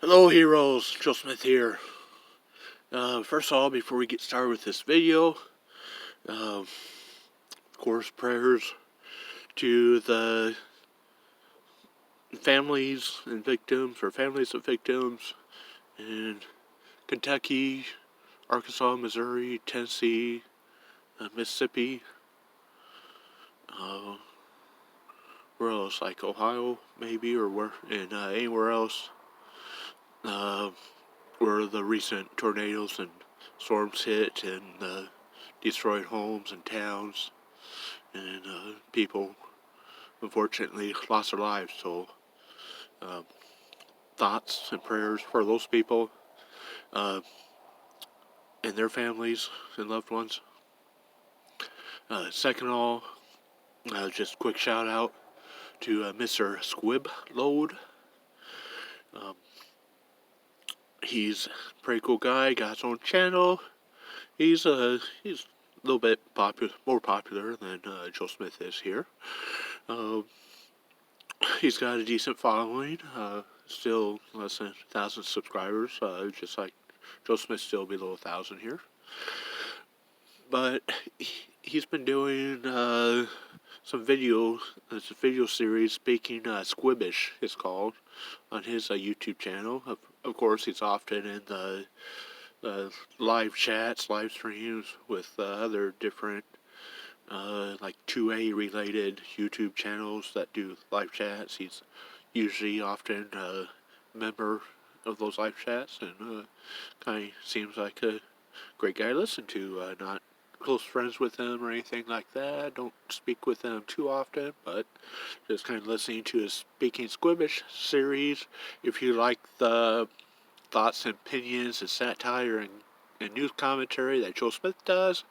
Hello heroes, Joe Smith here. First of all, before we get started with this video, of course, prayers to the families and victims, or families of victims in Kentucky, Arkansas, Missouri, Tennessee, Mississippi, where else, like Ohio, maybe, or where, and anywhere else, where the recent tornadoes and storms hit and destroyed homes and towns, and people unfortunately lost their lives. So thoughts and prayers for those people and their families and loved ones. Second of all, just a quick shout out to Mr. Squib Load. He's a pretty cool guy, got his own channel. He's a little bit more popular than Joe Smith is here. He's got a decent following, still less than 1,000 subscribers, just like Joe Smith, still below 1,000 here. But he's been doing some video, it's a video series, Speaking Squibbish, it's called, on his YouTube channel. Of course, he's often in the live chats, live streams with other different like 2A related YouTube channels that do live chats. He's usually often a member of those live chats, and kind of seems like a great guy to listen to. Not close friends with him or anything like that. Don't speak with him too often, but just kind of listening to his Speaking Squibbish series. If you like the thoughts and opinions and satire and news commentary that Joe Smith does,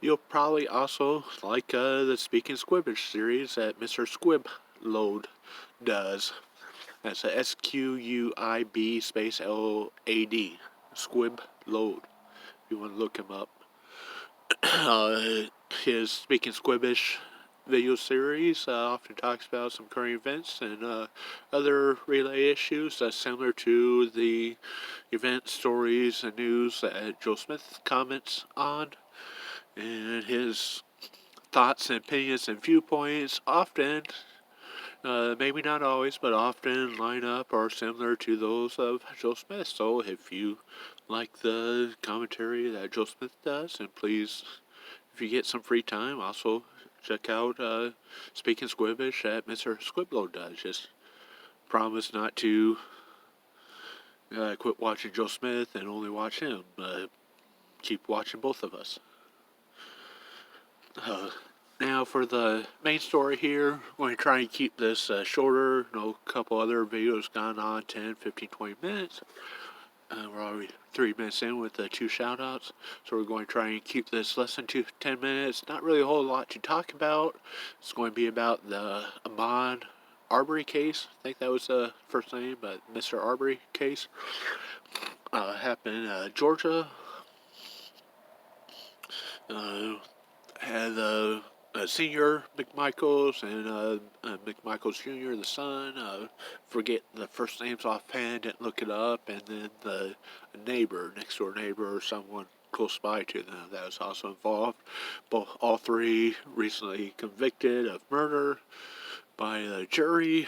you'll probably also like the Speaking Squibbish series that Mr. Squib Load does. That's a SQUIB space LOAD. Squib Load. If you want to look him up. His Speaking Squibbish video series often talks about some current events and other relay issues similar to the event stories and news that Joe Smith comments on. And his thoughts and opinions and viewpoints often, maybe not always, but often line up or similar to those of Joe Smith. So if you like the commentary that Joe Smith does, and please, if you get some free time, also check out Speaking Squibbish that Mr. Squiblow does. Just promise not to quit watching Joe Smith and only watch him. Keep watching both of us. Now for the main story here, I'm going to try and keep this shorter. A couple other videos gone on 10, 15, 20 minutes. We're already 3 minutes in with the 2 shoutouts, so we're going to try and keep this less than 10 minutes. Not really a whole lot to talk about. It's going to be about the Arbury case. I think that was the first name, but Mr. Arbury case. Happened in Georgia. Had Senior McMichaels and McMichaels Jr., the son. Forget the first names offhand, didn't look it up. And then the neighbor, next door neighbor, or someone close by to them that was also involved. All three recently convicted of murder by a jury.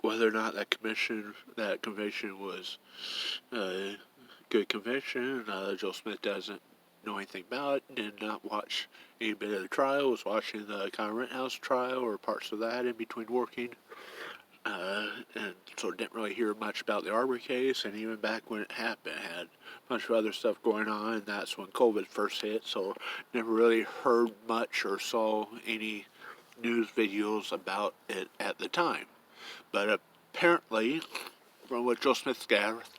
Whether or not that conviction was a good conviction, Joe Smith doesn't know anything about it, did not watch any bit of the trial, was watching the Conrent House trial or parts of that in between working, and so didn't really hear much about the Arbury case. And even back when it happened, it had a bunch of other stuff going on, and that's when COVID first hit, so never really heard much or saw any news videos about it at the time. But apparently, from what Joe Smith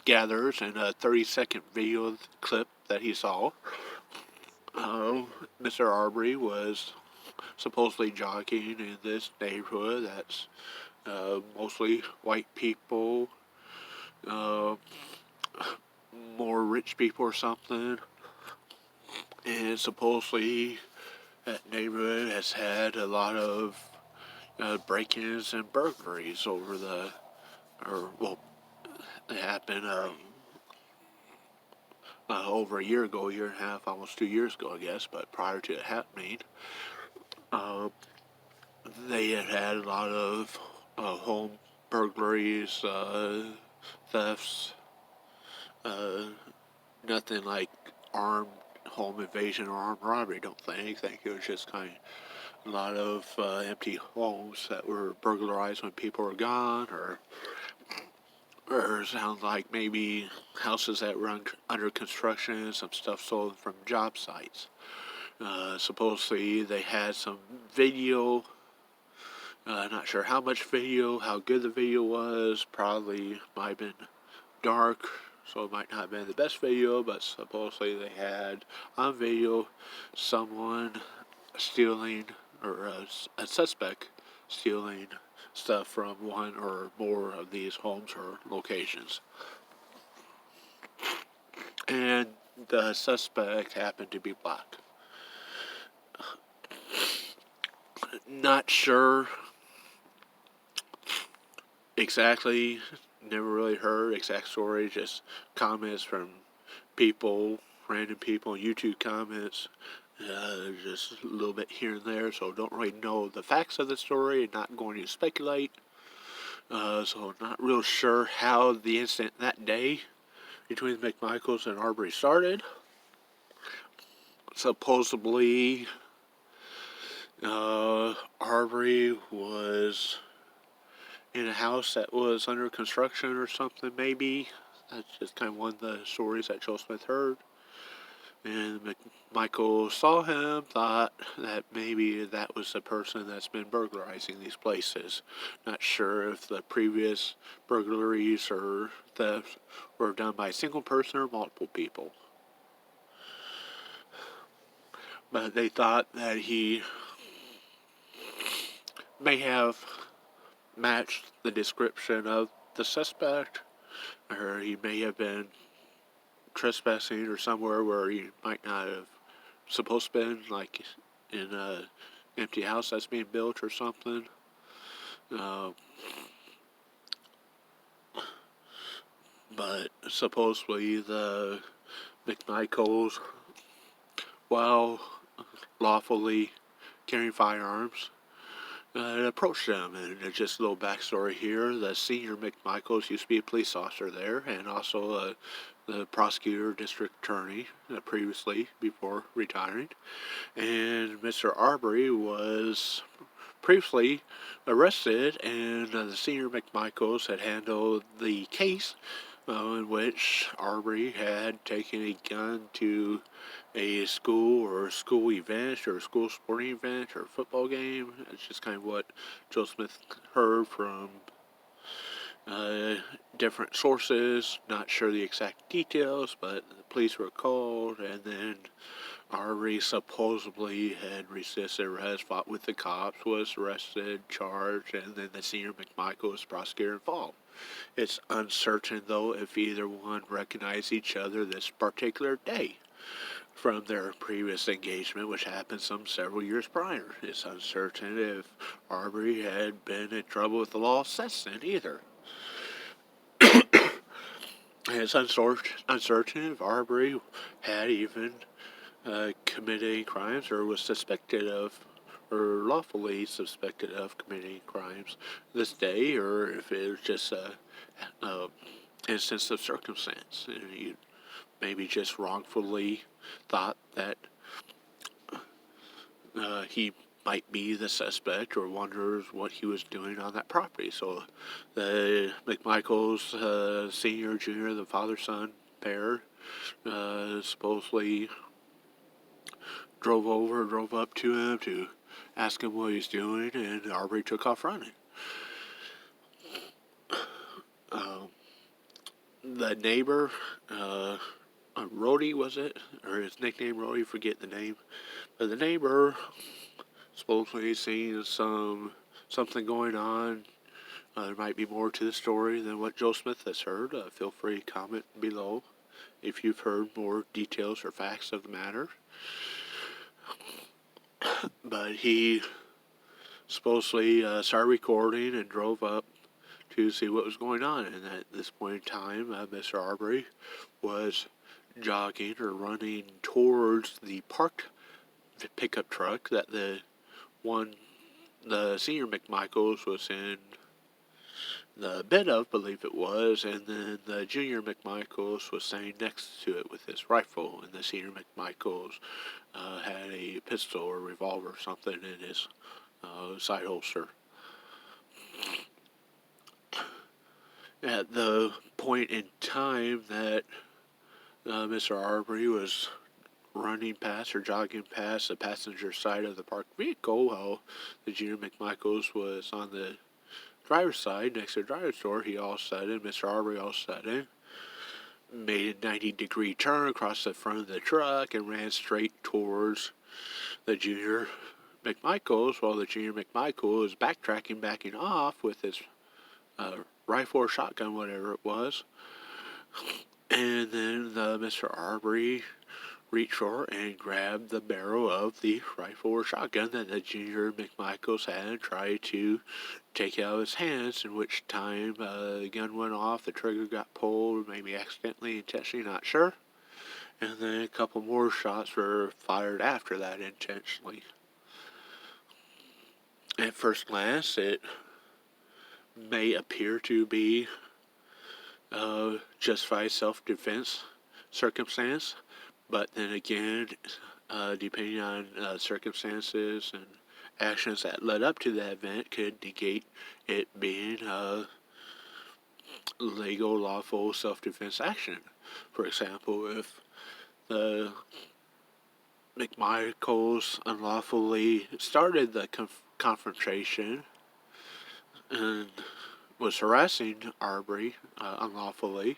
gathers in a 30-second video clip that he saw, Mr. Arbury was supposedly jogging in this neighborhood that's mostly white people, more rich people or something, and supposedly that neighborhood has had a lot of break-ins and burglaries over the, or well, it happened over a year ago, a year and a half, almost 2 years ago, I guess. But prior to it happening, uh, they had a lot of home burglaries, thefts, uh, nothing like armed home invasion or armed robbery. Don't think. I think it was just kind of a lot of empty homes that were burglarized when people were gone, or sounds like maybe houses that were under construction, some stuff sold from job sites. Supposedly they had some video. Not sure how much video, how good the video was. Probably might have been dark, so it might not have been the best video, but supposedly they had on video someone stealing, or a suspect stealing stuff from one or more of these homes or locations. And the suspect happened to be black. Not sure exactly, never really heard exact story, just comments from people, random people, YouTube comments, just a little bit here and there, so don't really know the facts of the story, not going to speculate. So not real sure how the incident that day between McMichaels and Arbury started. Supposedly, Arbury was in a house that was under construction or something, maybe. That's just kind of one of the stories that Joe Smith heard. And McMichael saw him, thought that maybe that was the person that's been burglarizing these places. Not sure if the previous burglaries or thefts were done by a single person or multiple people. But they thought that he may have matched the description of the suspect, or he may have been trespassing or somewhere where he might not have supposed to been, like in a empty house that's being built or something. But supposedly the McMichaels, while lawfully carrying firearms, approached them. And just a little backstory here: the senior McMichaels used to be a police officer there, and also the prosecutor, district attorney, previously before retiring. And Mr. Arbury was previously arrested, and the senior McMichaels had handled the case in which Arbury had taken a gun to a school or a school event or a school sporting event or a football game. It's just kind of what Joe Smith heard from different sources. Not sure the exact details, but the police were called, and then Arbury supposedly had resisted arrest, fought with the cops, was arrested, charged, and then the senior McMichael was prosecuted and involved. It's uncertain, though, if either one recognized each other this particular day from their previous engagement, which happened some several years prior. It's uncertain if Arbury had been in trouble with the law since then, either. And it's uncertain if Arbury had even committed crimes or was suspected of, or lawfully suspected of committing crimes this day, or if it was just a instance of circumstance. And he maybe just wrongfully thought that he might be the suspect, or wonders what he was doing on that property. So the McMichaels, senior, junior, the father-son pair, supposedly drove up to him to ask him what he's doing, and Arbury took off running. The neighbor, Rhodey, was it? Or his nickname Rhodey, forget the name. But the neighbor supposedly seen something going on. There might be more to the story than what Joe Smith has heard. Feel free to comment below if you've heard more details or facts of the matter. But he supposedly started recording and drove up to see what was going on. And at this point in time, Mr. Arbury was jogging or running towards the parked pickup truck that the senior McMichaels was in the bed of, believe it was, and then the junior McMichaels was standing next to it with his rifle, and the senior McMichaels had a pistol or revolver or something in his side holster. At the point in time that Mr. Arbury was running past or jogging past the passenger side of the parked vehicle while the junior McMichaels was on the driver's side next to the driver's door, he all of a sudden, Mr. Arbury all of a sudden, made a 90-degree turn across the front of the truck and ran straight towards the junior McMichaels while the junior McMichael was backtracking, backing off with his rifle or shotgun, whatever it was. And then Mr. Arbury reached for and grabbed the barrel of the rifle or shotgun that the junior McMichaels had and tried to take it out of his hands, in which time the gun went off, the trigger got pulled, maybe accidentally, intentionally, not sure. And then a couple more shots were fired after that intentionally. At first glance, it may appear to be justified self-defense circumstance, but then again, depending on circumstances and actions that led up to that event, could negate it being legal, lawful self-defense action. For example, if the McMichaels unlawfully started the confrontation and was harassing Arbury unlawfully,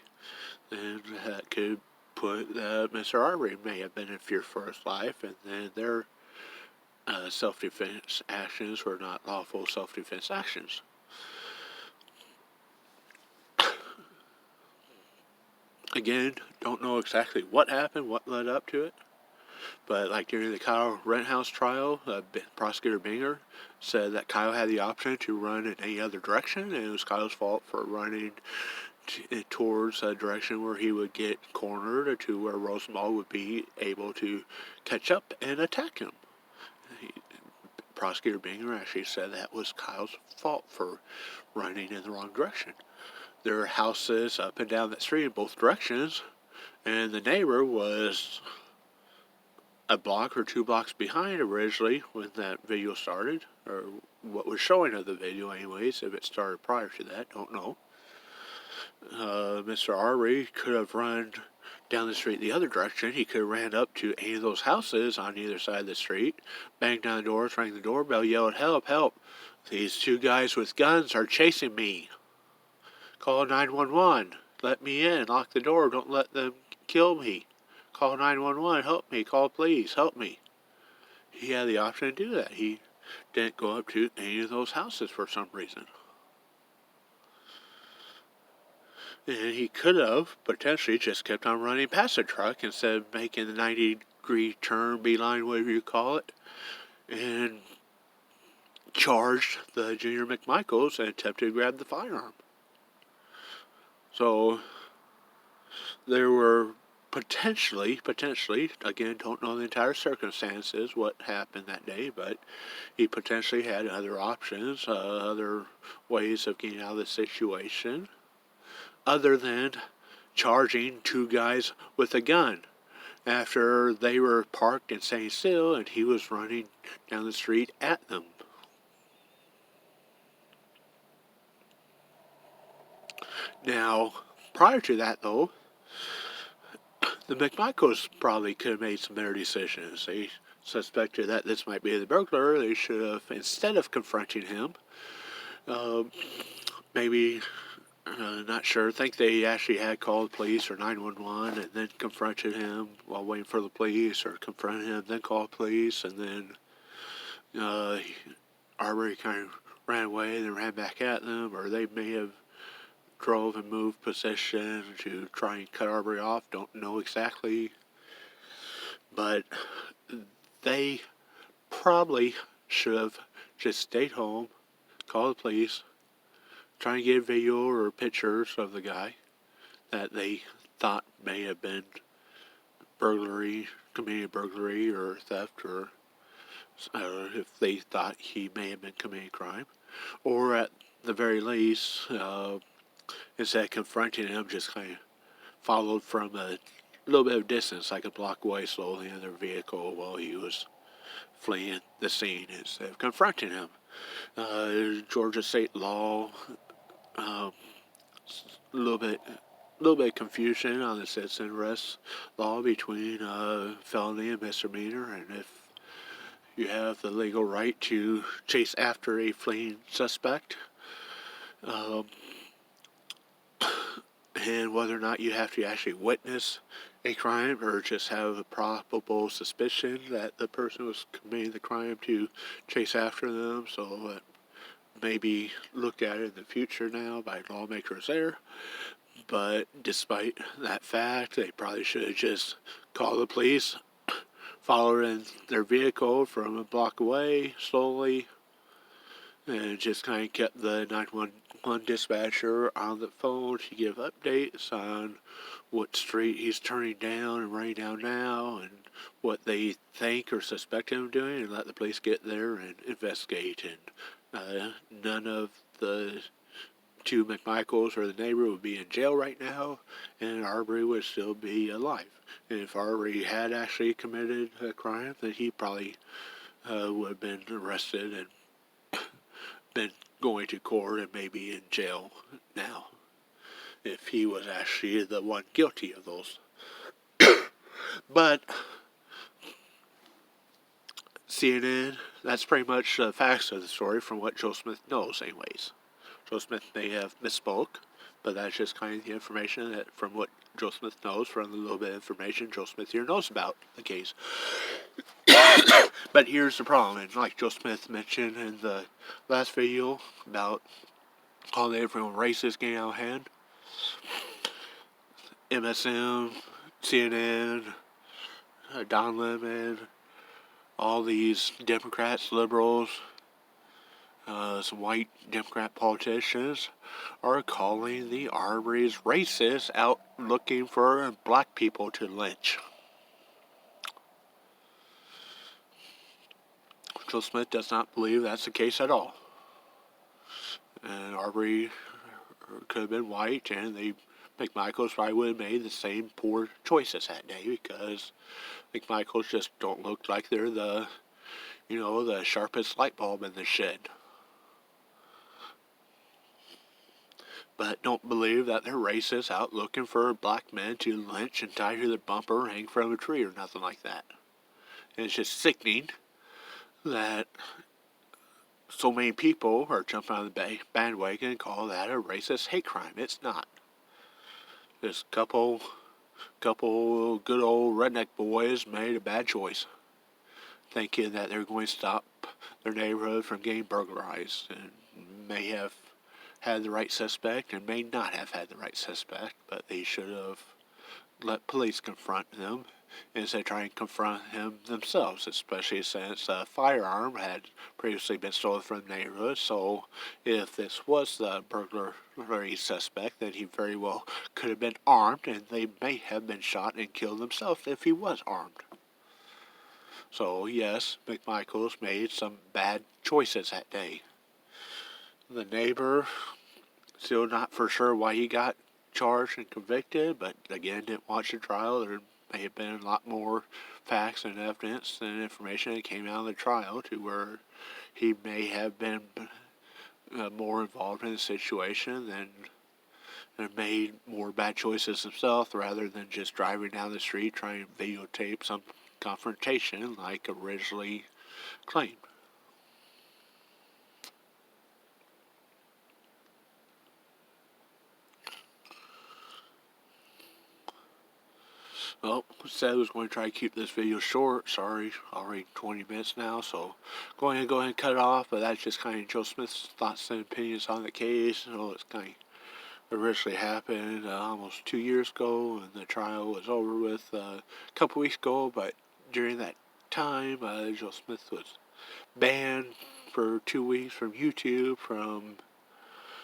then that could put Mr. Arbury may have been in fear for his life, and then their self-defense actions were not lawful self-defense actions. Again, don't know exactly what happened, what led up to it, but like during the Kyle Rittenhouse trial, prosecutor Binger said that Kyle had the option to run in any other direction, and it was Kyle's fault for running towards a direction where he would get cornered or to where Rosenwald would be able to catch up and attack him. Prosecutor Binger actually said that was Kyle's fault for running in the wrong direction. There are houses up and down that street in both directions, and the neighbor was a block or 2 blocks behind originally when that video started, or what was showing of the video anyways. If it started prior to that, don't know. Mr. Arbury could have run down the street the other direction. He could have ran up to any of those houses on either side of the street, banged down the doors, rang the doorbell, yelled, "Help, help! These 2 guys with guns are chasing me. Call 911. Let me in. Lock the door. Don't let them kill me. Call 911. Help me. Call police. Help me." He had the option to do that. He didn't go up to any of those houses for some reason. And he could have potentially just kept on running past the truck instead of making the 90-degree turn, beeline, whatever you call it, and charged the junior McMichaels and attempted to grab the firearm. So there were potentially, again, don't know the entire circumstances, what happened that day, but he potentially had other options, other ways of getting out of the situation, other than charging 2 guys with a gun after they were parked and staying still and he was running down the street at them. Now, prior to that though, the McMichaels probably could have made some better decisions. They suspected that this might be the burglar. They should have, instead of confronting him, maybe, not sure, think they actually had called police or 911 and then confronted him while waiting for the police, or confronted him, then called police, and then Arbury kind of ran away and then ran back at them, or they may have drove and moved position to try and cut Arbury off. Don't know exactly, but they probably should have just stayed home, called the police, trying to get video or pictures of the guy that they thought may have been committing burglary or theft, or if they thought he may have been committing crime, or at the very least, instead of confronting him, just kind of followed from a little bit of distance, like a block away, slowly in their vehicle while he was fleeing the scene instead of confronting him. Georgia state law, a little bit of confusion on the citizen arrest law between felony and misdemeanor, and if you have the legal right to chase after a fleeing suspect, and whether or not you have to actually witness a crime or just have a probable suspicion that the person was committing the crime to chase after them. So maybe look at it in the future now by lawmakers there. But despite that fact, they probably should have just called the police, followed in their vehicle from a block away slowly, and just kind of kept the 911 dispatcher on the phone to give updates on what street he's turning down and running down now, and what they think or suspect him doing, and let the police get there and investigate. And none of the two McMichaels or the neighbor would be in jail right now, and Arbury would still be alive. And if Arbury had actually committed a crime, then he probably would have been arrested and been going to court and maybe in jail now, if he was actually the one guilty of those. But CNN, that's pretty much the facts of the story from what Joe Smith knows anyways. Joe Smith may have misspoke, but that's just kind of the information that from what Joe Smith knows, from the little bit of information Joe Smith here knows about the case. But here's the problem, and like Joe Smith mentioned in the last video about calling everyone racist getting out of hand, MSM, CNN, Don Lemon, all these Democrats, liberals, some white Democrat politicians are calling the Arbery's racists out looking for black people to lynch. Joe Smith does not believe that's the case at all. And Arbury could have been white, and McMichaels probably would have made the same poor choices that day, because McMichaels just don't look like they're the sharpest light bulb in the shed. But don't believe that they're racists out looking for black men to lynch and tie to their bumper or hang from a tree or nothing like that. And it's just sickening that so many people are jumping on the bandwagon and call that a racist hate crime. It's not. Just a couple good old redneck boys made a bad choice, thinking that they're going to stop their neighborhood from getting burglarized, and may have had the right suspect and may not have had the right suspect, but they should have let police confront them instead of trying to confront him themselves, especially since a firearm had previously been stolen from the neighborhood. So if this was the burglary suspect, then he very well could have been armed, and they may have been shot and killed themselves if he was armed. So yes, McMichaels made some bad choices that day. The neighbor, still not for sure why he got charged and convicted, but again, didn't watch the trial. There may have been a lot more facts and evidence and information that came out of the trial to where he may have been more involved in the situation and made more bad choices himself, rather than just driving down the street trying to videotape some confrontation like originally claimed. Well, said I was going to try to keep this video short. Sorry, already 20 minutes now, so go ahead and cut it off. But that's just kind of Joe Smith's thoughts and opinions on the case. It's kind of originally happened almost 2 years ago, and the trial was over with a couple weeks ago. But during that time, Joe Smith was banned for 2 weeks from YouTube, from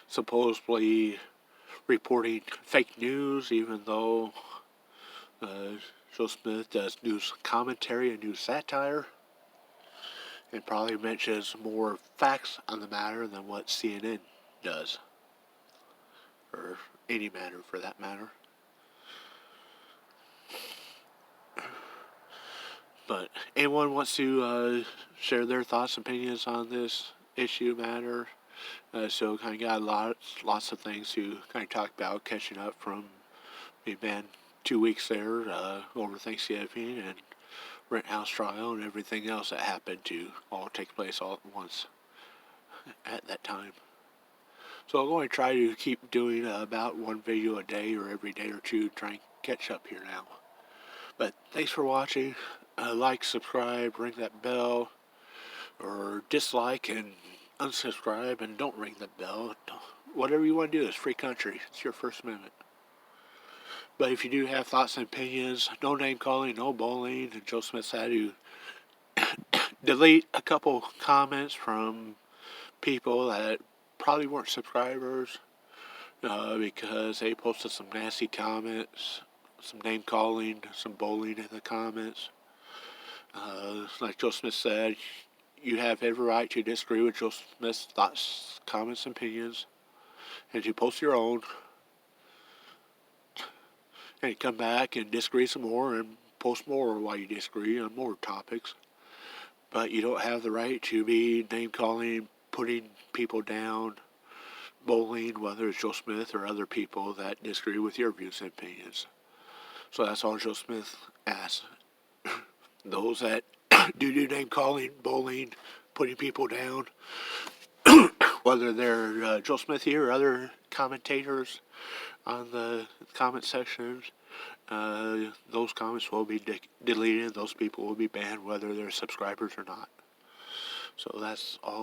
supposedly reporting fake news, even though Joe Smith does news commentary and news satire, and probably mentions more facts on the matter than what CNN does, or any matter for that matter. But anyone wants to share their thoughts and opinions on this issue matter, so kind of got lots of things to kind of talk about, catching up from being banned 2 weeks there over Thanksgiving and rent house trial and everything else that happened to all take place all at once at that time. So I'm going to try to keep doing about one video a day or every day or two, try and catch up here now. But thanks for watching. Like, subscribe, ring that bell, or dislike and unsubscribe and don't ring the bell. Whatever you want to do, it's free country. It's your First Amendment. But if you do have thoughts and opinions, no name calling, no bullying, and Joe Smith's had to delete a couple comments from people that probably weren't subscribers because they posted some nasty comments, some name calling, some bullying in the comments. Like Joe Smith said, you have every right to disagree with Joe Smith's thoughts, comments, and opinions, and to post your own, and come back and disagree some more and post more while you disagree on more topics. But you don't have the right to be name-calling, putting people down, bullying, whether it's Joe Smith or other people that disagree with your views and opinions. So that's all Joe Smith asks. Those that do name-calling, bullying, putting people down, whether they're Joe Smith here or other commentators on the comment sections, those comments will be deleted. Those people will be banned, whether they're subscribers or not. So that's all.